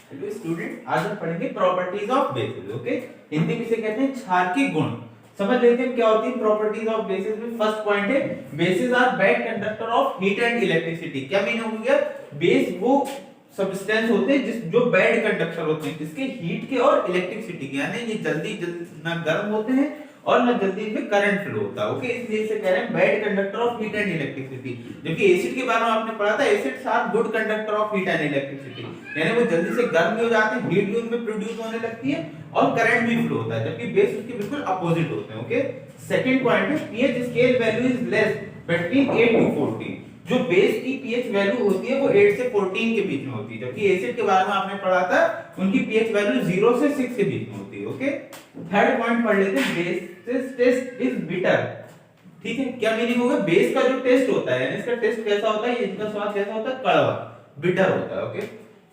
Hello student, आज हम पढ़ेंगे properties of basis. Okay, Hindi में इसे कहते हैं क्षार के गुण। समझ लेते हैं क्या होती है प्रॉपर्टीज ऑफ बेसिस में। फर्स्ट पॉइंट है bases are bad conductor of heat and electricity. क्या मीनिंग हो गया? बेस वो सब्सटेंस होते हैं जिस जो बैड कंडक्टर होते हैं, जिसके हीट के और इलेक्ट्रिसिटी के, यानी ये जल्दी ना गर्म होते हैं और ना जल्दी इनमें करंट फ्लो होता है। ओके, इसलिए इसे कह रहे हैं bad conductor of heat and electricity. जबकि एसिड के बारे में आपने पढ़ा था, acids are good conductor of heat and electricity, यानी वो जल्दी से गर्म भी हो जाते हैं, हीट भी उनमें प्रोड्यूस होने लगती है और करंट भी फ्लो होता है। जबकि बेस उसके बिल्कुल अपोजिट होते हैं। ओके, सेकंड पॉइंट है pH scale value is less between 8 to 14। जो बेस की पीएच वैल्यू होती है वो 8 से 14 के बीच में होती है, जबकि एसिड के बारे में आपने पढ़ा था उनकी पीएच वैल्यू 0 से 6 के बीच में होती है। ओके, थर्ड पॉइंट पढ़ लेते हैं बेस टेस्ट इज बिटर। ठीक है, क्या मीनिंग होगा? बेस का जो टेस्ट होता है, यानी इसका टेस्ट कैसा होता है, इसका स्वाद कैसा होता है? कड़वा, बिटर होता है। ओके,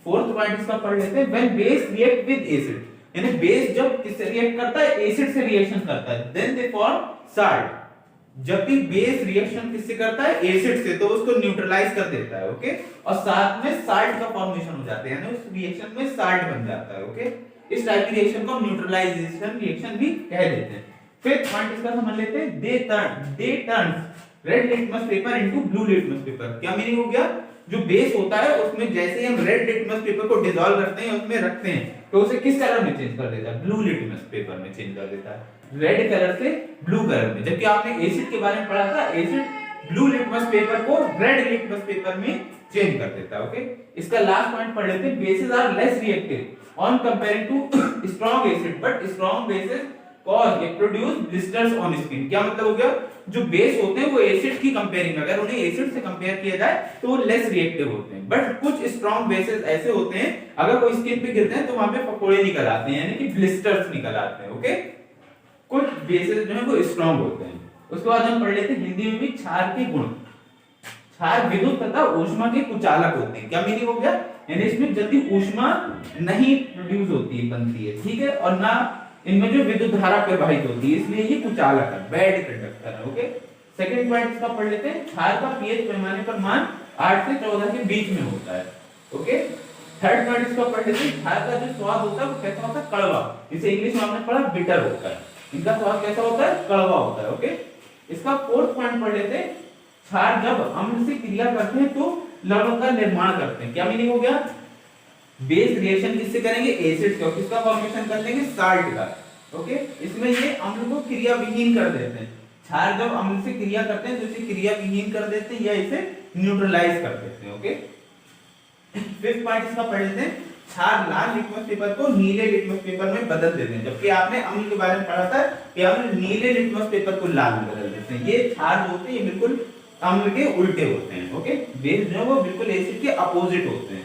फोर्थ पॉइंट इसका पढ़ लेते हैं when base react with acid, यानी बेस जब किससे रिएक्ट करता है? एसिड से रिएक्शन करता है, देन दे फॉर्म साल्ट। जब भी बेस रिएक्शन किससे करता है? एसिड से, तो उसको न्यूट्रलाइज कर देता है। ओके, और साथ में साल्ट का फॉर्मेशन हो जाता है, यानी उस रिएक्शन में साल्ट बन जाता है। ओके, इस टाइप की रिएक्शन को न्यूट्रलाइजेशन रिएक्शन भी कह देते हैं। फिफ्थ पॉइंट इसका समझ लेते हैं they turns red litmus paper into blue litmus paper. क्या मीनिंग हो गया? जो बेस होता है उसमें जैसे ही हम रेड लिटमस पेपर को डिसॉल्व करते हैं, उसमें रखते हैं, तो उसे किस कलर में चेंज कर देता है? ब्लू लिटमस पेपर में चेंज कर देता है, रेड कलर से ब्लू कलर में। जबकि आपने एसिड के बारे में पढ़ा था, एसिड ब्लू लिटमस पेपर को रेड लिटमस पेपर में चेंज कर देता है। ओके, इसका लास्ट पॉइंट पढ़ लेते हैं bases are less reactive on comparing to strong acid, but strong bases cause it produce blisters on skin. क्या मतलब हो गया? जो बेस होते हैं वो एसिड की कंपेयरिंग में, अगर उन्हें एसिड से कंपेयर किया जाए तो वो लेस रिएक्टिव होते हैं, बट कुछ स्ट्रॉन्ग बेसेस ऐसे होते हैं अगर वो स्किन पे गिरते हैं तो वहां पे फकोड़े निकल आते हैं, यानी कि ब्लिस्टर्स निकल आते हैं। ओके, कुछ बेसेस जो है वो स्ट्रॉन्ग होते हैं। उसके बाद हम पढ़ लेते हैं हिंदी में भी क्षार के गुण। क्षार विद्युत तथा ऊष्मा के कुचालक होते हैं। क्या मीनिंग हो गया? यानी इसमें जल्दी ऊष्मा नहीं प्रोड्यूस होती है, बनती है, ठीक है, और ना इनमें जो विद्युत धारा प्रवाहित होती है, इसलिए ये कुचालक है, बैड कंडक्टर है। ओके, सेकंड पॉइंट इसका पढ़ लेते हैं क्षार का पीएच पैमाने पर मान 8 से 14 के बीच में होता है। ओके, थर्ड पॉइंट इसका पढ़ लेते हैं क्षार का जो स्वाद होता है वो कैसा होता है? कड़वा। इसे इंग्लिश में आपने पढ़ा बिटर होता है, इनका स्वाद कैसा होता है? कड़वा होता है। ओके, इसका फोर्थ पॉइंट पढ़ लेते हैं क्षार जब अम्ल से क्रिया करते हैं तो लवण का निर्माण करते हैं। क्या मीनिंग हो गया? बेस रिएक्शन किससे करेंगे? एसिड से, और किसका फॉर्मेशन कर लेंगे? साल्ट का। ओके, इसमें ये अम्ल को क्रिया विहीन कर देते हैं। क्षार जब अम्ल से क्रिया करते हैं तो इसे क्रिया विहीन कर देते हैं या इसे न्यूट्रलाइज कर देते हैं। ओके, फिफ्थ पॉइंट इसका पढ़ लेते हैं क्षार लाल लिटमस पेपर को नीले लिटमस पेपर में बदल देते हैं। जबकि आपने अम्ल के बारे में पढ़ा था कि अम्ल नीले लिटमस पेपर को लाल में बदल देते हैं। ये क्षार होते हैं, ये बिल्कुल अम्ल के उल्टे होते हैं। ओके, बेस जो है वो बिल्कुल एसिड के अपोजिट होते हैं।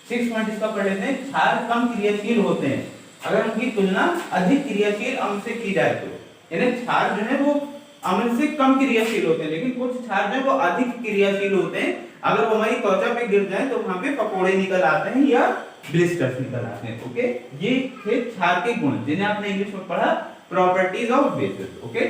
सिक्स पॉइंट इसका पढ़ लेते हैं क्षार कम क्रियाशील होते हैं अगर उनकी तुलना अधिक क्रियाशील अम्ल से की जाए तो, यानी क्षार जो है वो अम्ल से कम क्रियाशील होते हैं, लेकिन कुछ क्षार जो है वो अधिक क्रियाशील होते हैं, अगर वो हमारी त्वचा पे गिर जाए तो वहां पे फकोड़े निकल आते हैं या ब्लिस्टर्स निकल आते हैं। ओके, ये थे क्षार के गुण जिन्हें आपने इंग्लिश में पढ़ा प्रॉपर्टीज ऑफ बेसिस। ओके।